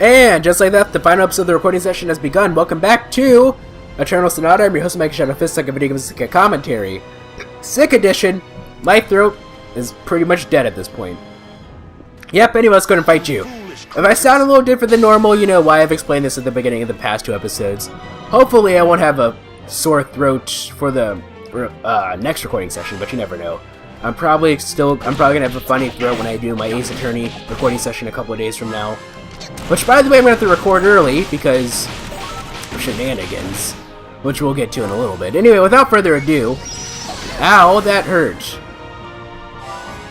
And just like that, the final episode of the recording session has begun. Welcome back to Eternal Sonata. I'm your host, MegaShadowFist, like a video games like a commentary. Sick edition. My throat is pretty much dead at this point. Yep, anyway, let's go and fight you. If I sound a little different than normal, you know why. I've explained this at the beginning of the past 2 episodes. Hopefully I won't have a sore throat for the next recording session, but you never know. I'm probably gonna have a funny throat when I do my Ace Attorney recording session a couple of days from now. Which, by the way, I'm gonna have to record early because of shenanigans, which we'll get to in a little bit. Anyway, without further ado, ow, that hurt.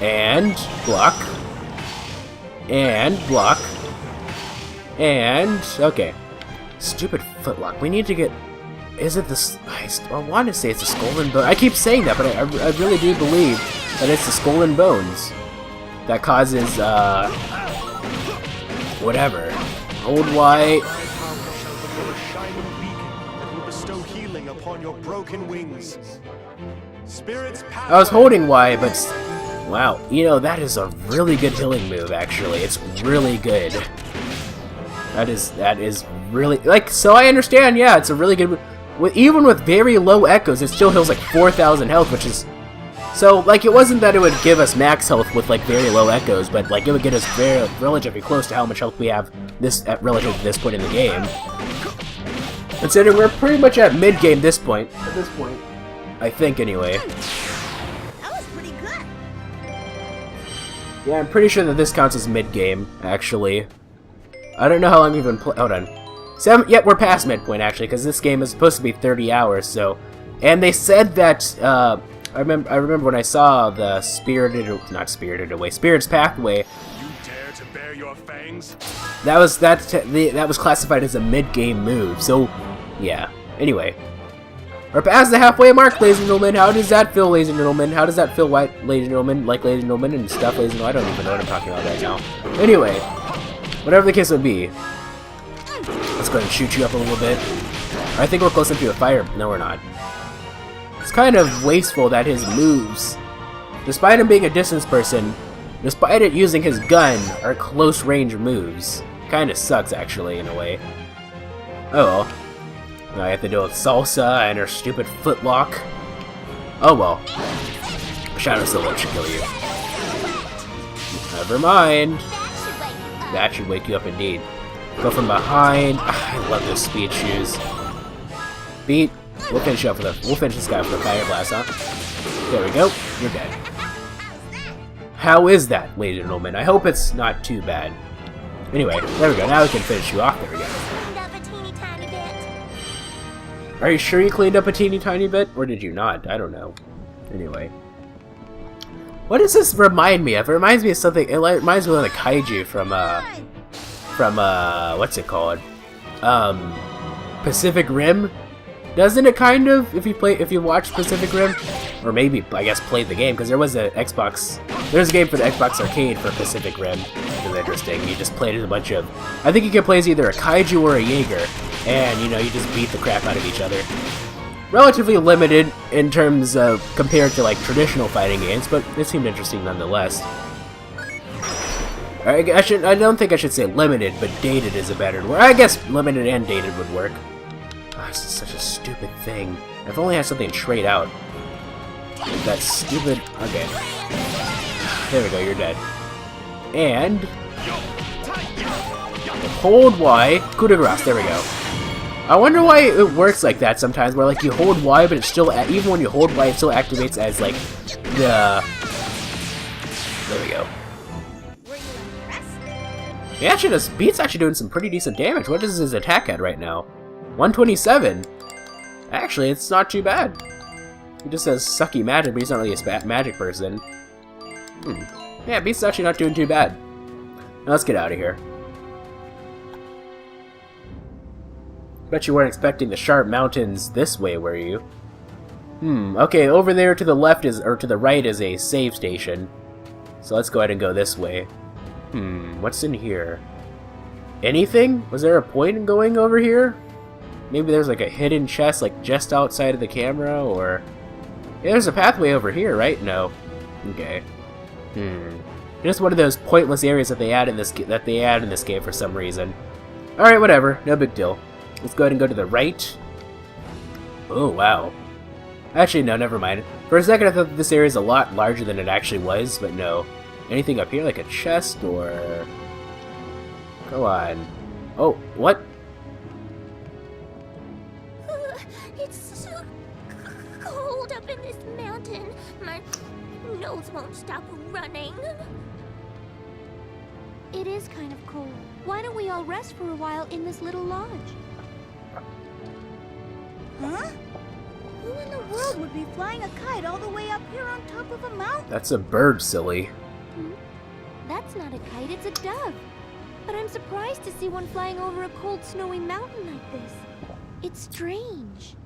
And block. And block. And okay. Stupid footlock. We need to get. Is it this? I want to say it's the skull and bone. I keep saying that, but I really do believe that it's the skull and bones that causes whatever. Hold Y. I was holding Y, but wow, you know, that is a really good healing move. Actually, it's really good. That is really like. So I understand. Yeah, it's a really good move. Even with very low echoes, it still heals like 4,000 health, which is... So, like, it wasn't that it would give us max health with, like, very low echoes, but, like, it would get us very relatively close to how much health we have relative to this point in the game. Considering we're pretty much at mid-game at this point. I think, anyway. That was pretty good. Yeah, I'm pretty sure that this counts as mid-game, actually. I don't know how long we've been hold on. Yep, we're past midpoint, actually, because this game is supposed to be 30 hours, so... And they said that, I remember when I saw the Spirit's Pathway... You dare to bare your fangs? That was classified as a mid-game move, so... Yeah. Anyway. We're past the halfway mark, ladies and gentlemen. How does that feel, ladies and gentlemen? How does that feel, ladies and gentlemen? Like, ladies and gentlemen, and stuff, ladies and gentlemen? I don't even know what I'm talking about right now. Anyway. Whatever the case would be. Let's go ahead and shoot you up a little bit. I think we're close enough to a fire. No, we're not. It's kind of wasteful that his moves, despite him being a distance person, despite it using his gun, are close range moves. Kind of sucks, actually, in a way. Oh well. Now I have to deal with Salsa and her stupid footlock. Oh well. Shadow Silhouette should kill you. Never mind. That should wake you up indeed. Go from behind. I love those speed shoes. Beat. We'll finish this guy with a fire blast, huh? There we go. You're dead. How is that, ladies and gentlemen? I hope it's not too bad. Anyway, there we go. Now we can finish you off. There we go. Are you sure you cleaned up a teeny tiny bit? Or did you not? I don't know. Anyway. What does this remind me of? It reminds me of something. It reminds me of the kaiju from what's it called? Pacific Rim? Doesn't it kind of, if you watch Pacific Rim? Or maybe, I guess, played the game, because there's a game for the Xbox Arcade for Pacific Rim, which is interesting. You just played as a bunch of, I think you can play as either a kaiju or a Jaeger, and, you know, you just beat the crap out of each other. Relatively limited in terms of, compared to, like, traditional fighting games, but it seemed interesting nonetheless. I don't think I should say limited, but dated is a better word. I guess limited and dated would work. Oh, this is such a stupid thing. If only I had something trade out. That stupid... Okay. There we go, you're dead. And... Hold Y. Coup de grace, there we go. I wonder why it works like that sometimes, where like you hold Y, but it's still... Even when you hold Y, it still activates as like the... There we go. Yeah, actually, this Beat's actually doing some pretty decent damage. What is his attack at right now? 127. Actually, it's not too bad. He just says sucky magic, but he's not really a magic person. Yeah, Beat's actually not doing too bad. Now let's get out of here. Bet you weren't expecting the sharp mountains this way, were you? Okay, over there to the left is, or to the right is a save station. So let's go ahead and go this way. What's in here? Anything? Was there a point in going over here? Maybe there's like a hidden chest like just outside of the camera, or... Yeah, there's a pathway over here, right? No. Okay. Just one of those pointless areas that they add in this game for some reason. Alright, whatever. No big deal. Let's go ahead and go to the right. Oh, wow. Actually, no, never mind. For a second, I thought this area is a lot larger than it actually was, but no. Anything up here, like a chest, or... Go on. Oh, what? It's so cold up in this mountain. My nose won't stop running. It is kind of cold. Why don't we all rest for a while in this little lodge? Huh? Who in the world would be flying a kite all the way up here on top of a mountain? That's a bird, silly. That's not a kite, it's a dove. But I'm surprised to see one flying over a cold, snowy mountain like this. It's strange.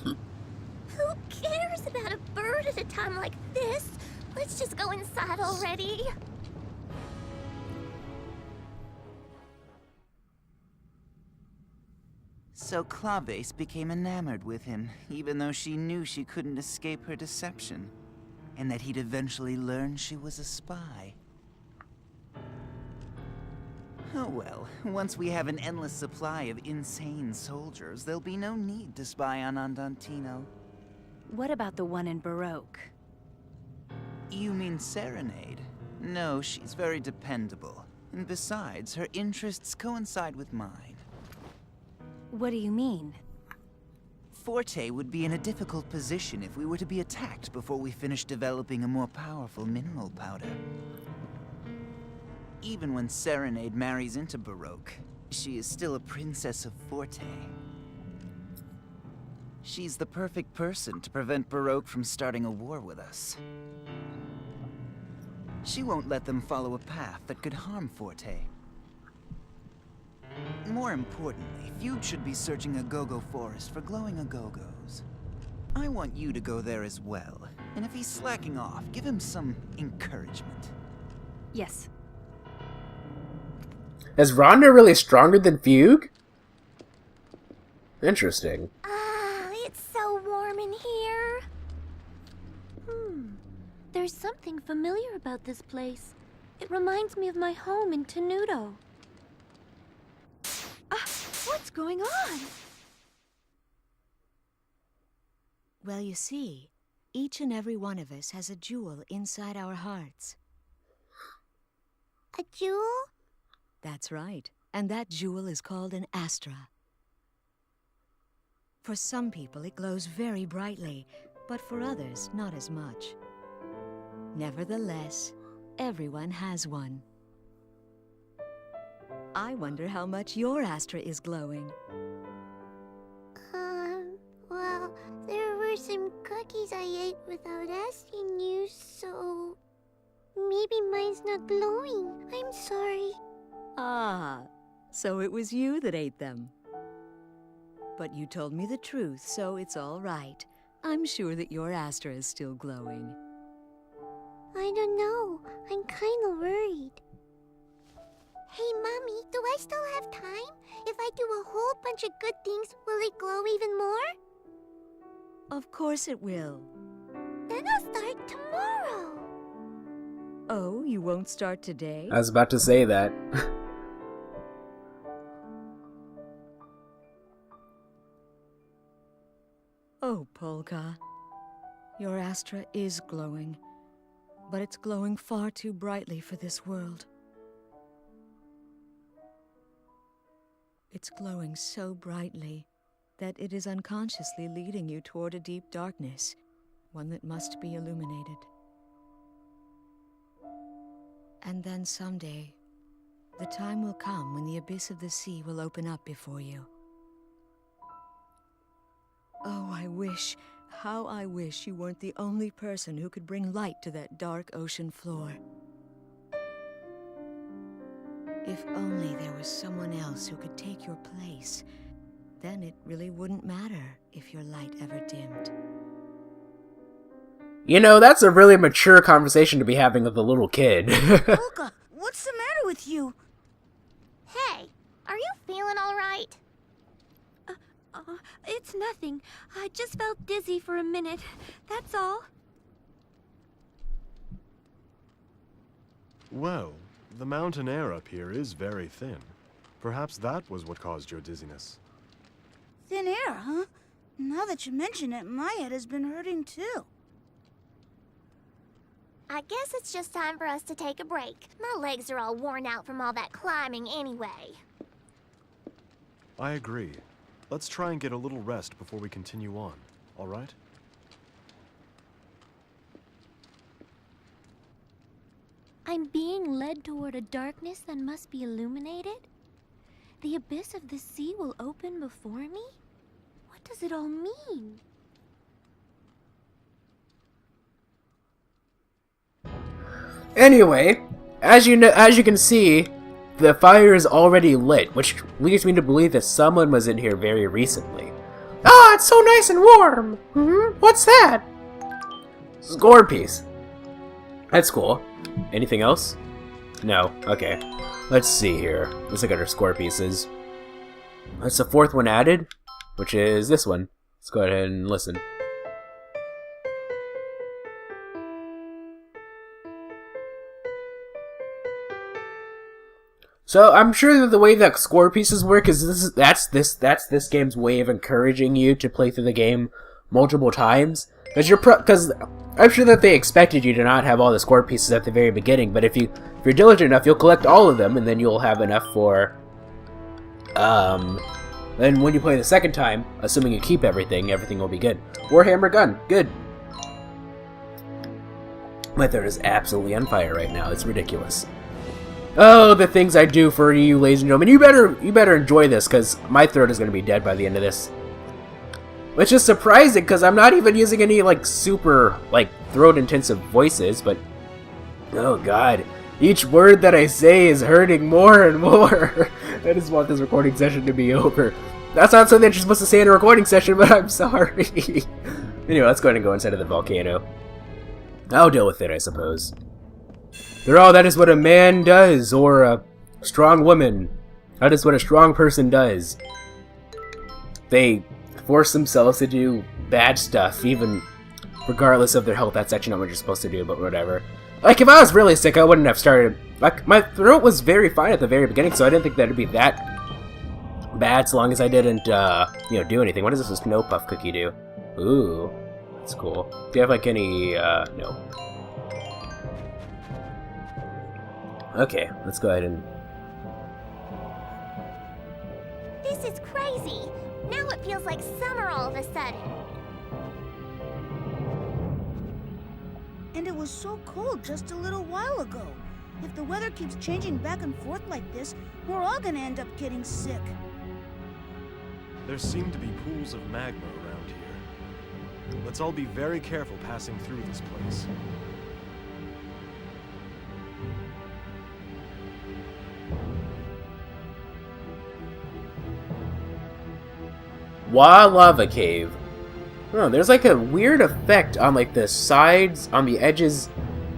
Who cares about a bird at a time like this? Let's just go inside already. So Clawbase became enamored with him, even though she knew she couldn't escape her deception, and that he'd eventually learn she was a spy. Oh well, once we have an endless supply of insane soldiers, there'll be no need to spy on Andantino. What about the one in Baroque? You mean Serenade? No, she's very dependable. And besides, her interests coincide with mine. What do you mean? Forte would be in a difficult position if we were to be attacked before we finish developing a more powerful mineral powder. Even when Serenade marries into Baroque, she is still a princess of Forte. She's the perfect person to prevent Baroque from starting a war with us. She won't let them follow a path that could harm Forte. More importantly, Feud should be searching Agogo Forest for glowing Agogos. I want you to go there as well, and if he's slacking off, give him some encouragement. Yes. Is Rhonda really stronger than Fugue? Interesting. Ah, it's so warm in here. There's something familiar about this place. It reminds me of my home in Tenuto. What's going on? Well, you see, each and every one of us has a jewel inside our hearts. A jewel? That's right. And that jewel is called an Astra. For some people, it glows very brightly, but for others, not as much. Nevertheless, everyone has one. I wonder how much your Astra is glowing. Well, there were some cookies I ate without asking you, so... maybe mine's not glowing. I'm sorry. Ah, so it was you that ate them. But you told me the truth, so it's all right. I'm sure that your Astra is still glowing. I don't know. I'm kinda worried. Hey, Mommy, do I still have time? If I do a whole bunch of good things, will it glow even more? Of course it will. Then I'll start tomorrow. Oh, you won't start today? I was about to say that. Oh, Polka. Your Astra is glowing, but it's glowing far too brightly for this world. It's glowing so brightly that it is unconsciously leading you toward a deep darkness, one that must be illuminated. And then someday, the time will come when the abyss of the sea will open up before you. Oh, how I wish you weren't the only person who could bring light to that dark ocean floor. If only there was someone else who could take your place, then it really wouldn't matter if your light ever dimmed. You know, that's a really mature conversation to be having with a little kid. Polka, what's the matter with you? Hey, are you feeling all right? It's nothing. I just felt dizzy for a minute. That's all. Whoa, The mountain air up here is very thin. Perhaps that was what caused your dizziness. Thin air, huh? Now that you mention it, my head has been hurting too. I guess it's just time for us to take a break. My legs are all worn out from all that climbing anyway. I agree. Let's try and get a little rest before we continue on, all right? I'm being led toward a darkness that must be illuminated? The abyss of the sea will open before me? What does it all mean? Anyway, as you can see, the fire is already lit, which leads me to believe that someone was in here very recently. Ah, it's so nice and warm! What's that? Score piece. That's cool. Anything else? No. Okay. Let's see here. Let's look at our score pieces. That's the fourth one added, which is this one. Let's go ahead and listen. So I'm sure that the way that score pieces work is that's this game's way of encouraging you to play through the game multiple times. Because I'm sure that they expected you to not have all the score pieces at the very beginning, but if you're diligent enough, you'll collect all of them, and then you'll have enough for then when you play the second time, assuming you keep everything will be good. Warhammer gun, good. My throat is absolutely on fire right now. It's ridiculous. Oh, the things I do for you, ladies and gentlemen. You better enjoy this, because my throat is going to be dead by the end of this. Which is surprising, because I'm not even using any, like, super, like, throat-intensive voices, but... Oh, God. Each word that I say is hurting more and more. I just want this recording session to be over. That's not something that you're supposed to say in a recording session, but I'm sorry. Anyway, let's go ahead and go inside of the volcano. I'll deal with it, I suppose. After all, that is what a man does, or a strong woman. That is what a strong person does. They force themselves to do bad stuff, even regardless of their health. That's actually not what you're supposed to do, but whatever. Like, if I was really sick, I wouldn't have started. Like, my throat was very fine at the very beginning, so I didn't think that it'd be that bad, so long as I didn't, do anything. What does this snow puff cookie do? Ooh, that's cool. Do you have, like, any, no. Okay, let's go ahead and... This is crazy! Now it feels like summer all of a sudden. And it was so cold just a little while ago. If the weather keeps changing back and forth like this, we're all gonna end up getting sick. There seem to be pools of magma around here. Let's all be very careful passing through this place. Lava cave. Oh, there's like a weird effect on like the sides, on the edges.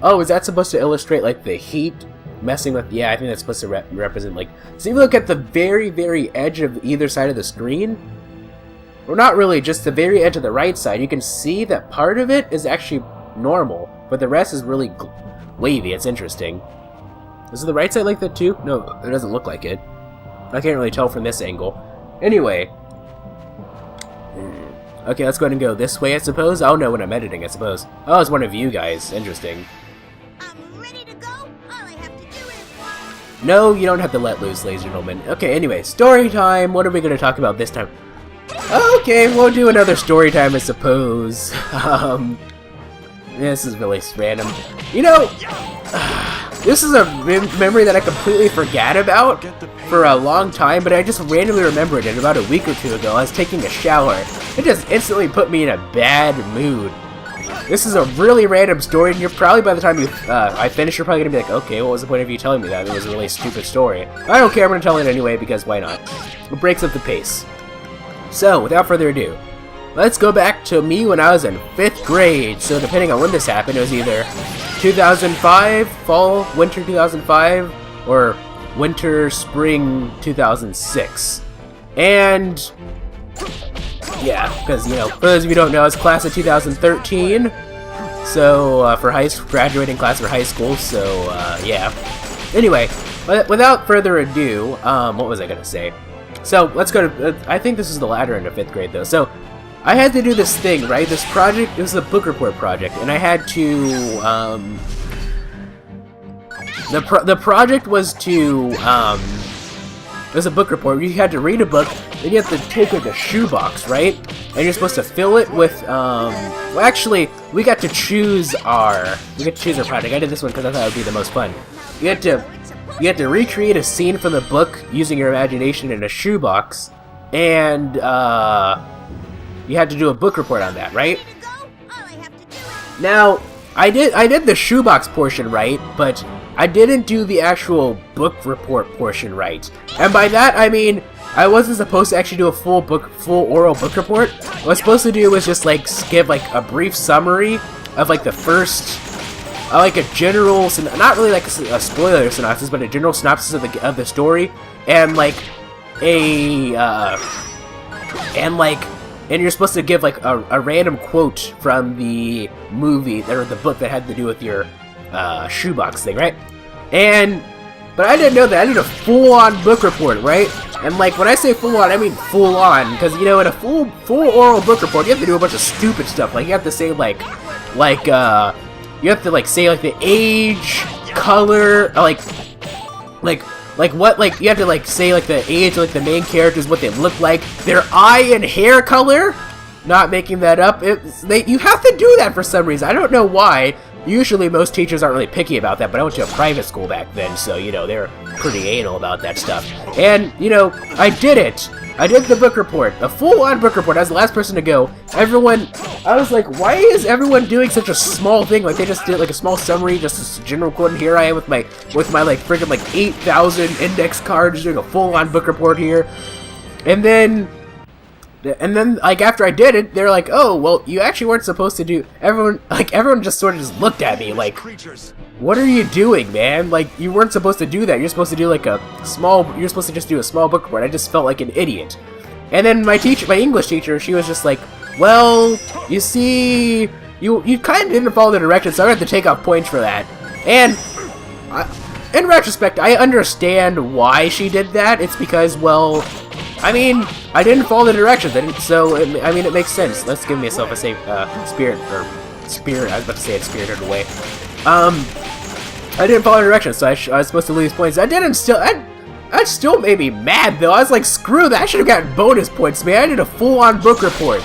Oh, is that supposed to illustrate like the heat messing with? Yeah, I think that's supposed to represent like. So if you look at the very, very edge of either side of the screen, or not really, just the very edge of the right side, you can see that part of it is actually normal, but the rest is really wavy. It's interesting. Is the right side like that too? No, it doesn't look like it. I can't really tell from this angle. Anyway. Okay, let's go ahead and go this way, I suppose. I'll know when I'm editing, I suppose. Oh, it's one of you guys. Interesting. I'm ready to go. All I have to do is... No, you don't have to let loose, ladies and gentlemen. Okay, anyway, story time. What are we going to talk about this time? Okay, we'll do another story time, I suppose. This is really random. You know, this is a memory that I completely forgot about for a long time, but I just randomly remembered it about a week or two ago. I was taking a shower. It just instantly put me in a bad mood. This is a really random story, and you're probably, by the time I finish, you're probably going to be like, okay, what was the point of you telling me that? It was a really stupid story. I don't care, I'm going to tell it anyway, because why not? It breaks up the pace. So, without further ado, let's go back to me when I was in 5th grade. So depending on when this happened, it was either 2005, fall, winter 2005, or winter, spring 2006. And yeah, because, you know, for those of you who don't know, it's class of 2013. So, for graduating class for high school, so, yeah. Anyway, without further ado, what was I gonna say? So, let's go to, I think this is the latter end of 5th grade, though. So, I had to do this thing, right? This project, it was a book report project, and I had to, the project was to, it was a book report. You had to read a book, then you have to take like a shoebox, right? And you're supposed to fill it with, well, actually, we got to choose our project. I did this one because I thought it would be the most fun. You had to recreate a scene from the book using your imagination in a shoebox, and, you had to do a book report on that, right? Now, I did the shoebox portion right, but I didn't do the actual book report portion right. And by that, I mean, I wasn't supposed to actually do a full oral book report. What I was supposed to do was just, like, give, like, a brief summary of, like, the first, like, a general, not really, like, a spoiler synopsis, but a general synopsis of the story, and, like, and you're supposed to give, like, a random quote from the movie, or the book that had to do with your, shoebox thing, right? But I didn't know that. I did a full-on book report, right? And, like, when I say full-on, I mean full-on, because, you know, in a full oral book report, you have to do a bunch of stupid stuff. Like, you have to say, you have to, like, say, like, the age, color, you have to, like, say, like, the age of, like, the main characters, what they look like, their eye and hair color. Not making that up. You have to do that for some reason. I don't know why. Usually most teachers aren't really picky about that, but I went to a private school back then, so, you know, they're pretty anal about that stuff. And, you know, I did it. I did the book report. A full-on book report. I was the last person to go. I was like, why is everyone doing such a small thing? Like, they just did, like, a small summary, just a general quote, and here I am with my like, freaking, like, 8,000 index cards doing a full-on book report here. And then, like, after I did it, they're like, oh, well, you actually weren't supposed to do... Everyone just sort of just looked at me like, what are you doing, man? Like, you weren't supposed to do that. You're supposed to do, like, you're supposed to just do a small book report. I just felt like an idiot. And then my English teacher, she was just like, well, you see, you kind of didn't follow the directions, so I'm going to have to take off points for that. And, in retrospect, I understand why she did that. It's because, well... I mean, I didn't follow the directions, I mean, it makes sense. Let's give myself a safe, spirit, I was about to say it spirited away. I didn't follow the directions, so I was supposed to lose points. That still made me mad, though. I was like, screw that, I should have gotten bonus points, man. I did a full-on book report.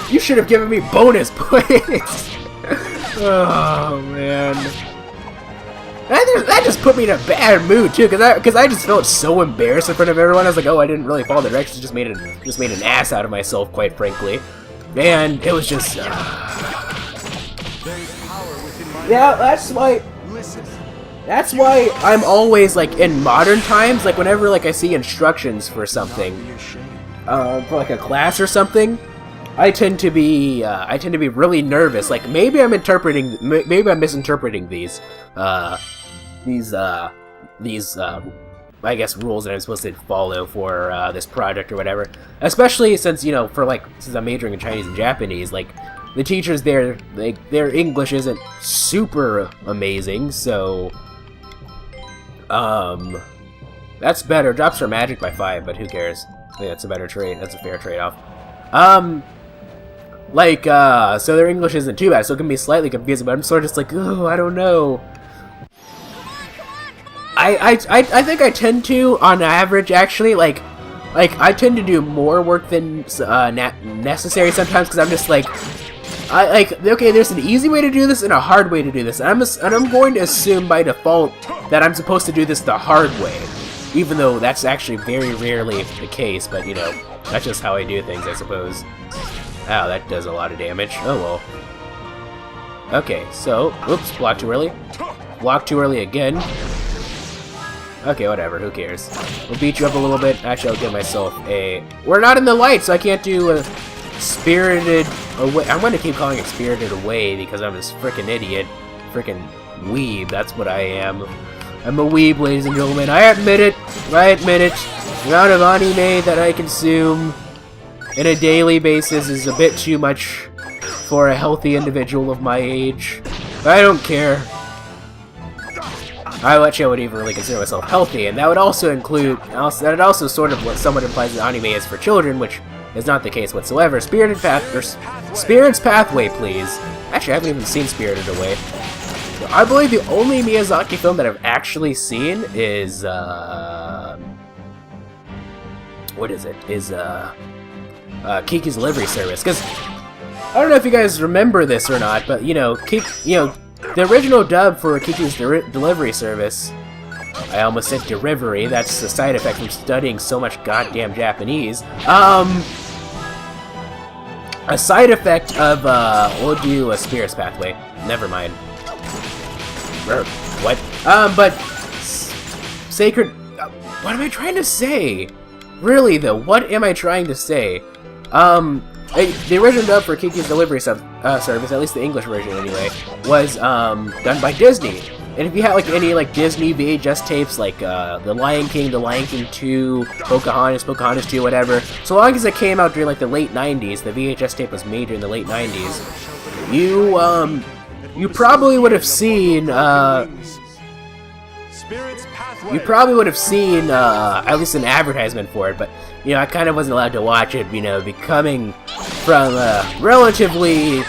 You should have given me bonus points. Oh, man. That just put me in a bad mood too, because I just felt so embarrassed in front of everyone. I was like, oh, I didn't really follow the directions, just made an ass out of myself, quite frankly. And it was just, yeah, that's why I'm always, like, in modern times, like, whenever, like, I see instructions for something, for, like, a class or something, I tend to be really nervous. Like, maybe I'm misinterpreting these, I guess, rules that I'm supposed to follow for, this project or whatever. Especially since, you know, since I'm majoring in Chinese and Japanese, like, the teachers there, their English isn't super amazing, so, that's better. Drops her magic by 5, but who cares? I think that's a better trade. That's a fair trade-off. So their English isn't too bad, so it can be slightly confusing, but I'm sort of just like, oh, I don't know. I think I tend to, on average, actually, like, I tend to do more work than, necessary sometimes, because I'm just like, okay, there's an easy way to do this and a hard way to do this, and I'm going to assume by default that I'm supposed to do this the hard way, even though that's actually very rarely the case, but, you know, that's just how I do things, I suppose. Ow, that does a lot of damage. Oh well. Okay, so, oops, blocked too early. Blocked too early again. Okay, whatever, who cares. We'll beat you up a little bit. Actually, I'll give myself a... We're not in the light, so I can't do a Spirited Away. I'm going to keep calling it Spirited Away because I'm this frickin' idiot. Frickin' weeb, that's what I am. I'm a weeb, ladies and gentlemen. I admit it. The amount of anime that I consume on a daily basis is a bit too much for a healthy individual of my age. I don't care. I would even really consider myself healthy, and that would also include, that it also sort of somewhat implies that anime is for children, which is not the case whatsoever. Spirited Spirit's Pathway, please. Actually, I haven't even seen Spirited Away. I believe the only Miyazaki film that I've actually seen is, what is it? Is, Kiki's Delivery Service, because I don't know if you guys remember this or not, but, you know, the original dub for Kiki's Delivery Service, I almost said delivery, that's the side effect from studying so much goddamn Japanese, a side effect of, we'll do a Spirit's Pathway, never mind. What? But, Sacred, what am I trying to say? Really though, what am I trying to say? The original dub for Kiki's Delivery Service, at least the English version anyway, was done by Disney. And if you had like any like Disney VHS tapes, like The Lion King 2, Pocahontas 2, whatever, so long as it came out during like the late 90s, the VHS tape was made during the late 90s, you probably would have seen at least an advertisement for it, but you know, I kind of wasn't allowed to watch it, you know, becoming from relatively,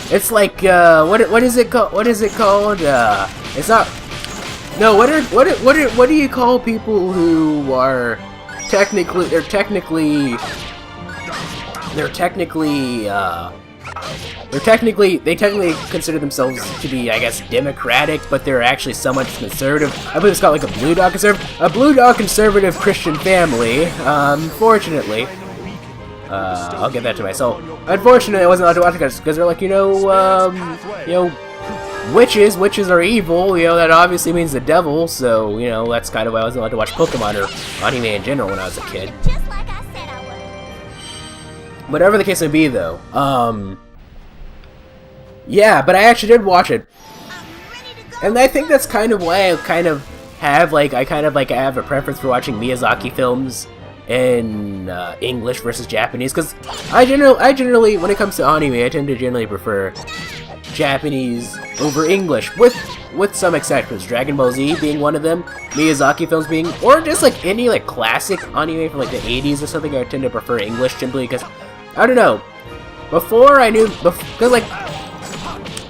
it's like what is it called? It's not. No, what do you call people who are technically they technically consider themselves to be, I guess, democratic, but they're actually somewhat conservative. I believe it's called like a blue dog conservative Christian family. Unfortunately, I'll give that to myself. Unfortunately, I wasn't allowed to watch it because they're like, you know, witches are evil. You know, that obviously means the devil. So you know, that's kind of why I wasn't allowed to watch Pokemon or anime in general when I was a kid. Just like I said I would. Whatever the case may be, though, yeah, but I actually did watch it, and I think that's kind of why I have a preference for watching Miyazaki films in English versus Japanese, because I generally, when it comes to anime, I tend to generally prefer Japanese over English, with some exceptions. Dragon Ball Z being one of them, Miyazaki films being, or just like any like classic anime from like the 80s or something, I tend to prefer English simply because, I don't know, because like,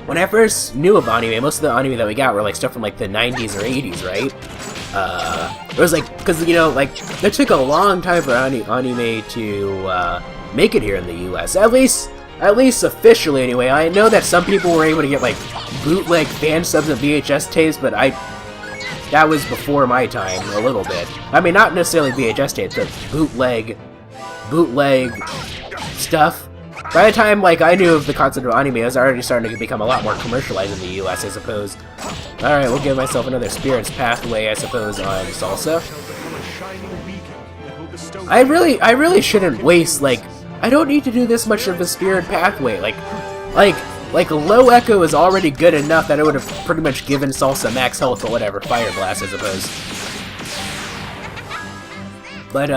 when I first knew of anime, most of the anime that we got were like stuff from like the 90s or 80s, right? It was like, because you know, like, it took a long time for anime to make it here in the US. At least officially anyway. I know that some people were able to get like bootleg fan subs of VHS tapes, but that was before my time a little bit. I mean, not necessarily VHS tapes, but bootleg stuff. By the time, like, I knew of the concept of anime, it was already starting to become a lot more commercialized in the US, I suppose. Alright, we'll give myself another Spirit's Pathway, I suppose, on Salsa. I really shouldn't waste, like, I don't need to do this much of a Spirit Pathway, like, Low Echo is already good enough that I would have pretty much given Salsa max health or whatever, Fire Blast, I suppose. But,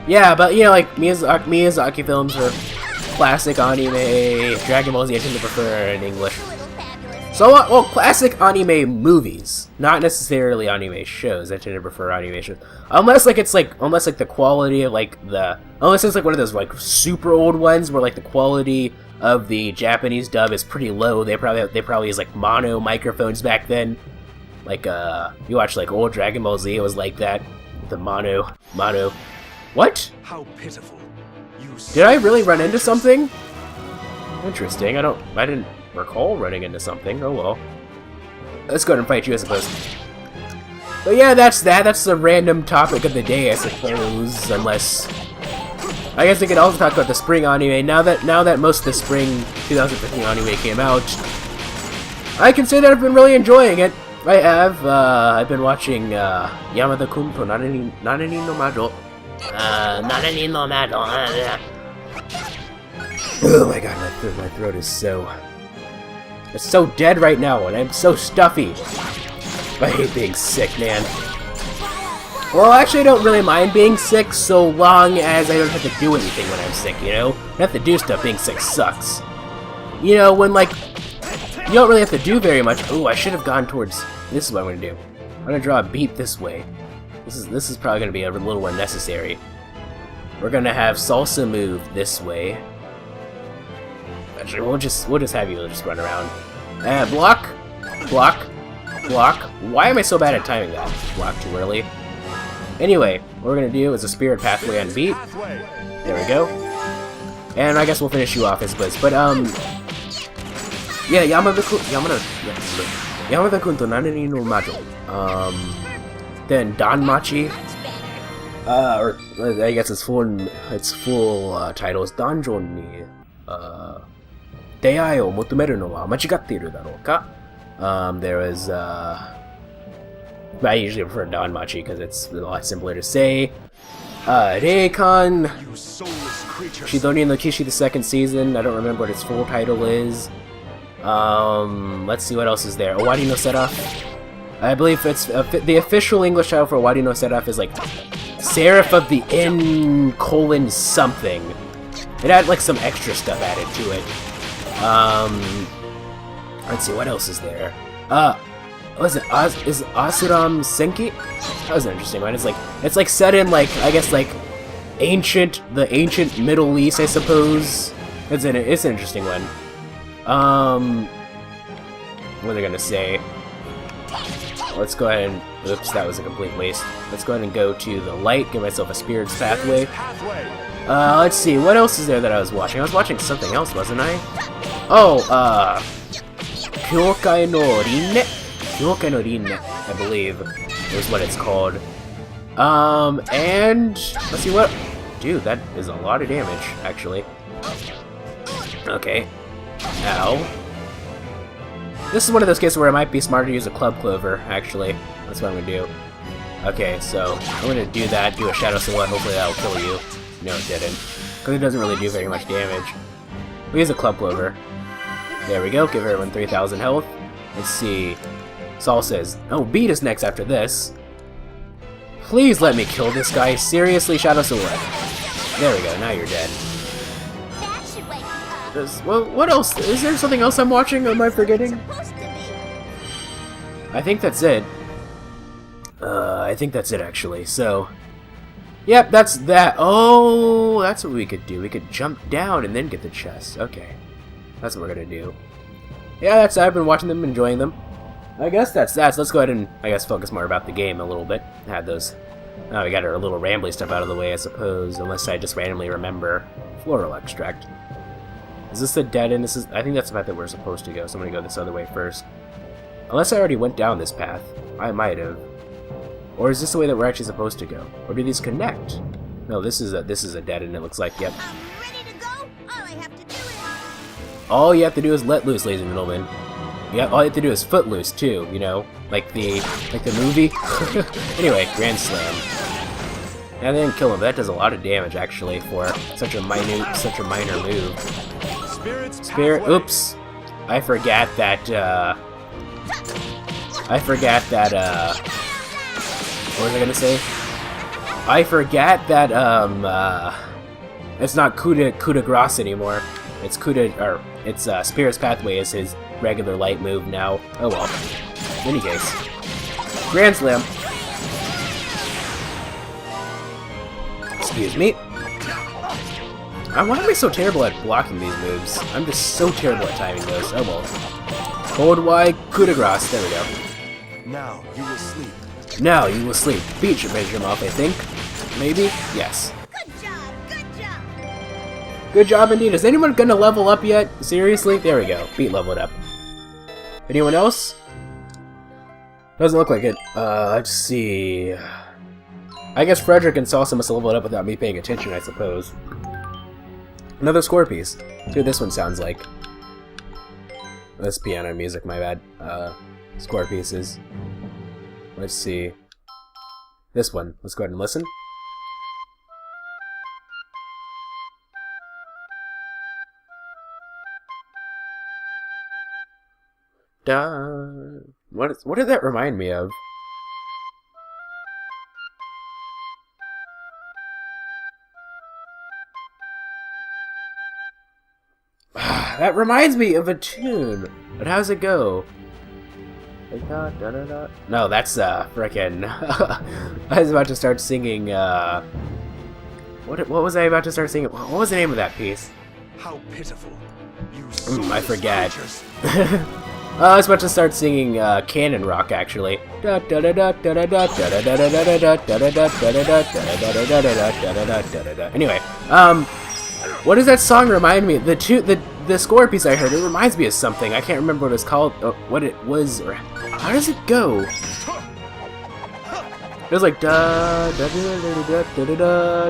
yeah, but, you know, like, Miyazaki films are classic anime, Dragon Ball Z I tend to prefer in English. So, well, classic anime movies, not necessarily anime shows, I tend to prefer anime shows. Unless it's like the quality of, like, unless it's like one of those, like, super old ones where, like, the quality of the Japanese dub is pretty low. They probably use, like, mono microphones back then. Like, you watch, like, old Dragon Ball Z, it was like that. The mono. What? How pitiful. Did I really run into something? Interesting. I didn't recall running into something. Oh well. Let's go ahead and fight you, I suppose. But yeah, that's that. That's the random topic of the day, I suppose. Unless, I guess we could also talk about the spring anime. Now that most of the spring 2015 anime came out, I can say that I've been really enjoying it. I have. I've been watching Yamada-kun to Nanani no Majo. Oh my god, my throat is it's so dead right now, and I'm so stuffy. I hate being sick, man. Well, actually, I don't really mind being sick so long as I don't have to do anything when I'm sick, you know? I have to do stuff, being sick sucks. You know, when You don't really have to do very much. Oh, I should have gone towards... This is what I'm going to do. I'm going to draw a beat this way. This is probably going to be a little unnecessary. We're going to have Salsa move this way. Actually, we'll just have you just run around. And block, block, block. Why am I so bad at timing that? Block too early. Anyway, what we're going to do is a spirit pathway on beat. There we go. And I guess we'll finish you off, I suppose. But, yeah, Yamada-kun to Nanani no Majo. Then Danmachi. Or I guess its full title is Danjon ni Deiai o motomeru no wa machigatteiru darou ka? There was I usually prefer Danmachi because it's a lot simpler to say. Reikan Shidori no Kishi, the second season. I don't remember what its full title is. Let's see what else is there. Owari no Seraph. I believe it's the official English title for Owari no Seraph is like Seraph of the Inn : something. It had like some extra stuff added to it. Let's see what else is there. What is it? Is Asuram Senki? That was an interesting one. It's like set in like I guess like the ancient Middle East, I suppose. It's an interesting one. What are they gonna say? Let's go ahead and... Oops, that was a complete waste. Let's go ahead and go to the light, give myself a spirit's pathway. Let's see, what else is there that I was watching? I was watching something else, wasn't I? Oh, Kyokai no Rinne? Kyokai no Rinne, I believe, is what it's called. And... Let's see what... Dude, that is a lot of damage, actually. Okay. Ow. This is one of those cases where it might be smarter to use a Club Clover, actually. That's what I'm going to do. Okay, so I'm going to do that, do a Shadow Silhouette, hopefully that'll kill you. No, it didn't. Because it doesn't really do very much damage. We'll use a Club Clover. There we go, give everyone 3,000 health. Let's see. Saul says, oh, Beat is next after this. Please let me kill this guy. Seriously, Shadow Silhouette. There we go, now you're dead. Well, what else? Is there something else I'm watching? Am I forgetting? I think that's it. I think that's it, actually. So, yep, that's that. Oh, that's what we could do. We could jump down and then get the chest. Okay, that's what we're gonna do. Yeah, that's. I've been watching them, enjoying them. I guess that's that. So let's go ahead and, I guess, focus more about the game a little bit. Had those. Oh, we got our little rambly stuff out of the way, I suppose. Unless I just randomly remember floral extract. Is this the dead end? I think that's the path that we're supposed to go, so I'm gonna go this other way first. Unless I already went down this path. I might have. Or is this the way that we're actually supposed to go? Or do these connect? No, this is a dead end, it looks like, yep. I'm ready to go. All I have to do is... All you have to do is let loose, ladies and gentlemen. Yeah, all you have to do is foot loose too, you know? Like the movie. Anyway, Grand Slam. And then kill him. That does a lot of damage actually for such a minor move. Spirit, oops. I forgot that, what was I gonna say? I forgot that, it's not coup de grace anymore. It's Spirit's Pathway is his regular light move now. Oh well. In any case. Grand Slam. Excuse me. Why am I so terrible at blocking these moves? I'm just so terrible at timing those. Oh well. Hold Y, coup de grace. There we go. Now you will sleep. Now you will sleep. Beat should measure him off, I think. Maybe? Yes. Good job, good job. Good job indeed. Is anyone gonna level up yet? Seriously? There we go. Beat leveled up. Anyone else? Doesn't look like it. Let's see. I guess Frederic and Salsa must have leveled up without me paying attention, I suppose. Another score piece. See what this one sounds like. That's piano music, my bad. Score pieces. Let's see. This one. Let's go ahead and listen. What did that remind me of? That reminds me of a tune. But how's it go? Like, da, da, da, da. No, that's frickin' I was about to start singing what was I about to start singing? What was the name of that piece? How pitiful. You I forget. creatures. I was about to start singing Canon Rock actually. Anyway, what does that song remind me? The score piece I heard, it reminds me of something. I can't remember what it's called, what it was, or how does it go? It was like da da da da da da da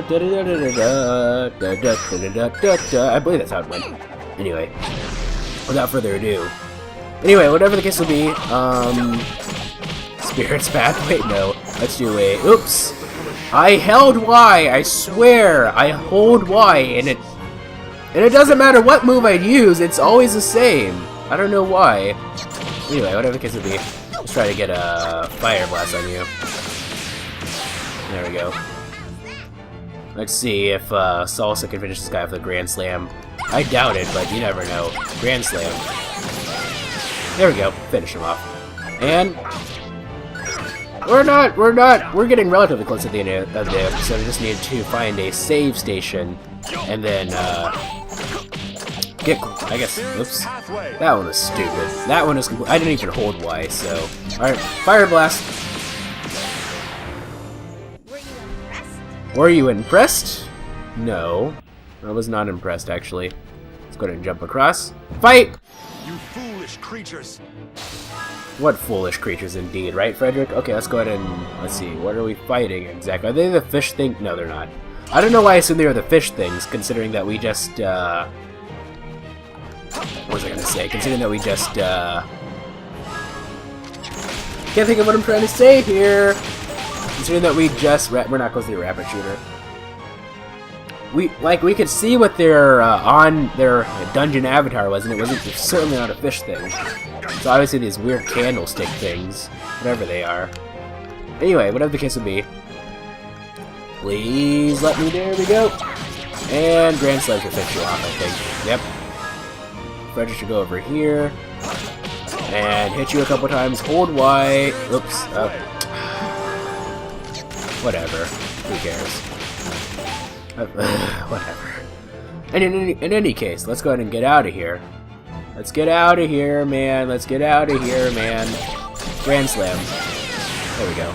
da da da da. I believe that's how it went. Anyway, without further ado. Anyway, whatever the case will be, Spirit's Path? Wait, no. Let's do a... Oops! I held Y! I swear! I hold Y, and it doesn't matter what move I use, it's always the same. I don't know why. Anyway, whatever the case will be, let's try to get a Fire Blast on you. There we go. Let's see if Salsa can finish this guy with a Grand Slam. I doubt it, but you never know. Grand Slam. There we go. Finish him off. And we're getting relatively close to the end of the episode. I just need to find a save station and then I guess, oops. That one was stupid. That one is I didn't even hold Y, so alright, Fire Blast. Were you impressed? No. I was not impressed actually. Let's go ahead and jump across. Fight! You foolish creatures. What foolish creatures indeed, right, Frederic? Okay, let's go ahead and, let's see, what are we fighting exactly? Are they the fish thing? No, they're not. I don't know why I assumed they were the fish things, considering that we just, what was I gonna say? Considering that we just, can't think of what I'm trying to say here! Considering that we just, we're not close to the rapid shooter. We could see what their on their dungeon avatar was, and it was certainly not a fish thing. So obviously these weird candlestick things, whatever they are. Anyway, whatever the case would be, please let me. There we go. And Grand Slam should finish you off, I think. Yep. Frederic should go over here and hit you a couple times. Hold Y. Oops. Whatever. Who cares? Whatever. And in any case, let's go ahead and get out of here. Let's get out of here, man. Let's get out of here, man. Grand Slam. There we go.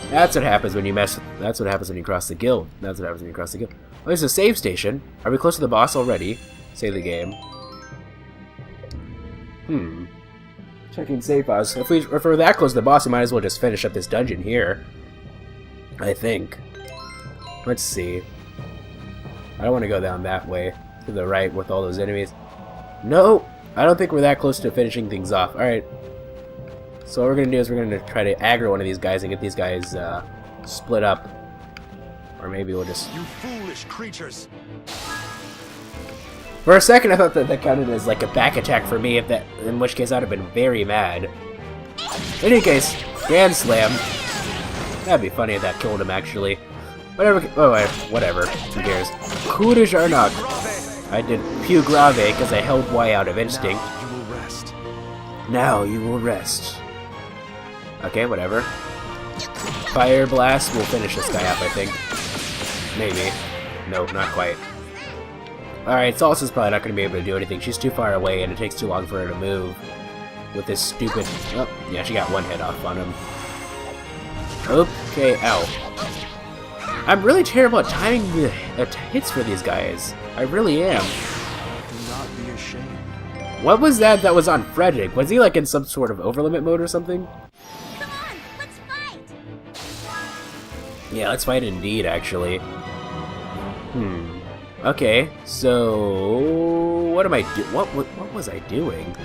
That's what happens when you mess with... That's what happens when you cross the guild. That's what happens when you cross the guild. Oh, there's a save station. Are we close to the boss already? Save the game. Checking save files. If we're that close to the boss, we might as well just finish up this dungeon here. I think. Let's see. I don't want to go down that way. To the right with all those enemies. No! I don't think we're that close to finishing things off. Alright. So what we're going to do is we're going to try to aggro one of these guys and get these guys split up. Or maybe we'll just... You foolish creatures! For a second I thought that counted as like a back attack for me, in which case I'd have been very mad. In any case, Grand Slam. That'd be funny if that killed him, actually. Whatever. Oh, whatever. Who cares? Coup de Jarnock. I did Pew Grave because I held Y out of instinct. Now you will rest. Now you will rest. Okay, whatever. Fire Blast will finish this guy up, I think. Maybe. No, not quite. Alright, Salsa's probably not going to be able to do anything. She's too far away and it takes too long for her to move. With this stupid... Oh, yeah, she got one hit off on him. Okay, ow. I'm really terrible at timing the hits for these guys. I really am. Do not be ashamed. What was that was on Frederic? Was he like in some sort of overlimit mode or something? Come on, let's fight! Yeah, let's fight indeed, actually. Okay, so... What am I doing? What was I doing?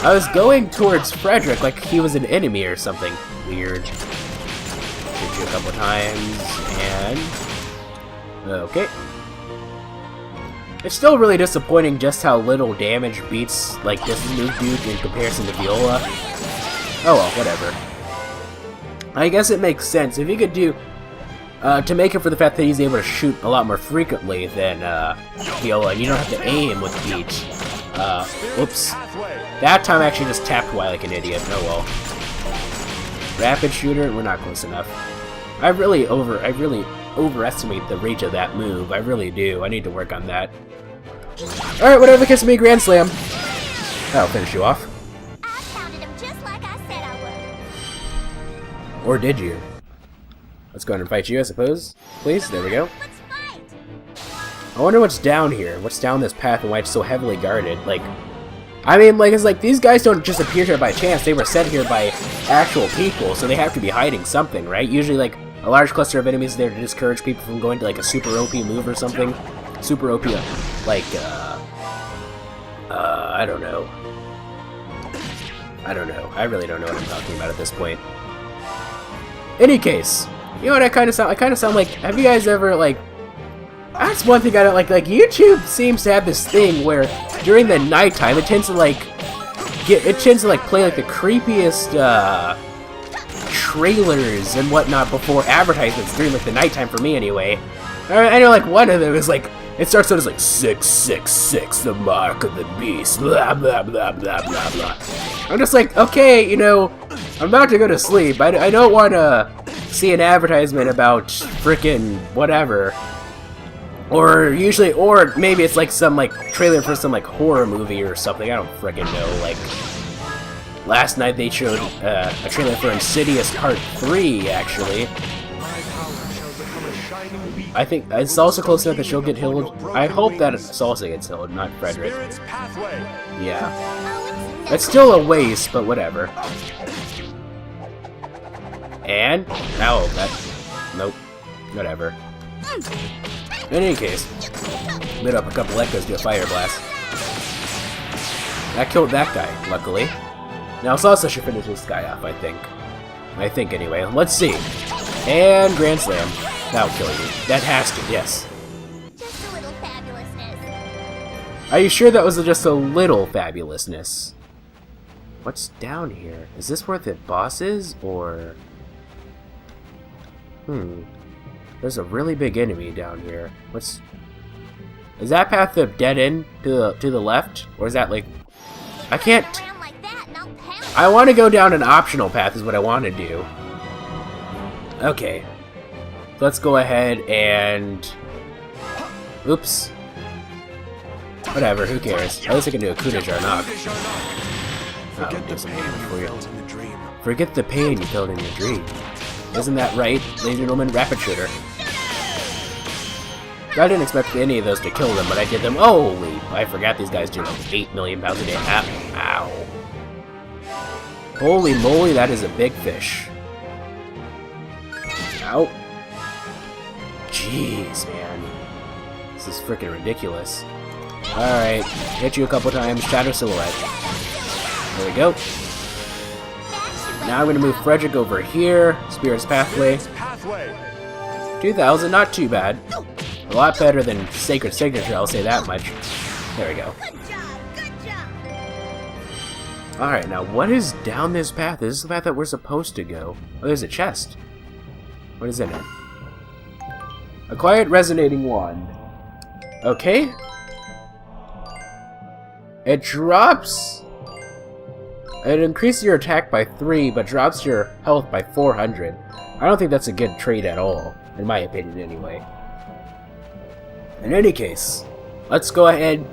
I was going towards Frederic like he was an enemy or something. Weird. Hit you a couple times, and... Okay. It's still really disappointing just how little damage beats, like, this new dude in comparison to Viola. Oh well, whatever. I guess it makes sense. If you could do... to make up for the fact that he's able to shoot a lot more frequently than Viola, and you don't have to aim with Beach. Whoops. That time I actually just tapped Y like an idiot. Oh well. Rapid shooter, we're not close enough. I really overestimate the reach of that move. I really do. I need to work on that. Alright, whatever the case may be, Grand Slam. That'll finish you off. I pounded him just like I said I would. Or did you? Let's go ahead and fight you, I suppose. Please, there we go. Let's fight. I wonder what's down here. What's down this path and why it's so heavily guarded. Like, I mean, like, it's like these guys don't just appear here by chance. They were sent here by actual people, so they have to be hiding something, right? Usually, like, a large cluster of enemies is there to discourage people from going to, like, a super OP move or something. Super OP, like, I don't know. I don't know. I really don't know what I'm talking about at this point. Any case, you know what I kind of sound like? Have you guys ever, like, that's one thing I don't like YouTube seems to have this thing where during the nighttime it tends to like play like the creepiest trailers and whatnot before advertisements during like the nighttime for me anyway. I know like one of them is like, it starts out as like 666, the mark of the beast, blah blah blah blah blah blah. I'm just like, okay, you know, I'm about to go to sleep. I don't want to see an advertisement about frickin' whatever. Or maybe it's like some like trailer for some like horror movie or something. I don't frickin' know. Like last night they showed a trailer for Insidious Part 3 actually. I think it's also close enough that she'll get healed. I hope that Salsa gets healed, not Frederic. Yeah. It's still a waste, but whatever. And nope. Whatever. In any case, lit up a couple echoes to a fire blast. That killed that guy, luckily. Now Salsa should finish this guy off, I think. I think anyway. Let's see. And Grand Slam. That'll kill you. That has to, yes. Just a little fabulousness. Are you sure that was just a little fabulousness? What's down here? Is this where the boss is, or... There's a really big enemy down here. Is that path the dead end to the left? Or is that like... I can't... I want to go down an optional path is what I want to do. Okay. Let's go ahead and... Oops. Whatever, who cares? At least I can do a coup de Jarnock. Forget the pain you felt in the dream. Forget the pain you felt in your dream. Isn't that right, ladies and gentlemen? Rapid shooter. I didn't expect any of those to kill them, but I did them. Holy! I forgot these guys do like 8 million pounds a day. Ow. Holy moly, that is a big fish. Ow. Jeez, man. This is freaking ridiculous. Alright, hit you a couple times. Shadow Silhouette. There we go. Now I'm going to move Frederic over here. Spirit's Pathway. 2,000, not too bad. A lot better than Sacred Signature, I'll say that much. There we go. Good job. Alright, now what is down this path? Is this the path that we're supposed to go? Oh, there's a chest. What is in it? A quiet resonating wand. Okay. It drops... It increases your attack by 3, but drops your health by 400. I don't think that's a good trade at all, in my opinion anyway. In any case, let's go ahead.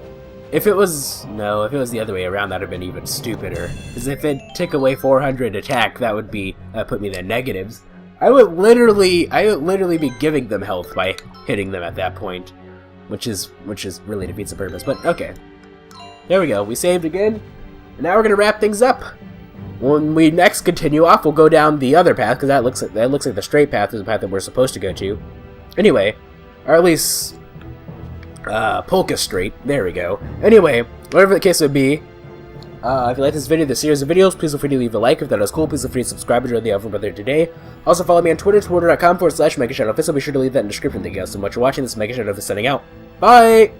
If it was the other way around, that would have been even stupider. Because if it took away 400 attack, that would put me in the negatives. I would literally be giving them health by hitting them at that point, which really defeats the purpose. But okay, there we go. We saved again, and now we're gonna wrap things up. When we next continue off, we'll go down the other path because that looks like the straight path is the path that we're supposed to go to. Anyway, or at least. Polka Straight. There we go. Anyway, whatever the case would be, if you like this video, this series of videos, please feel free to leave a like. If that was cool, please feel free to subscribe and join the Alpha Brother today. Also follow me on Twitter, twitter.com/MegaShadowFist. I'll be sure to leave that in the description. Thank you guys so much for watching. This is MegaShadowFist signing out. Bye!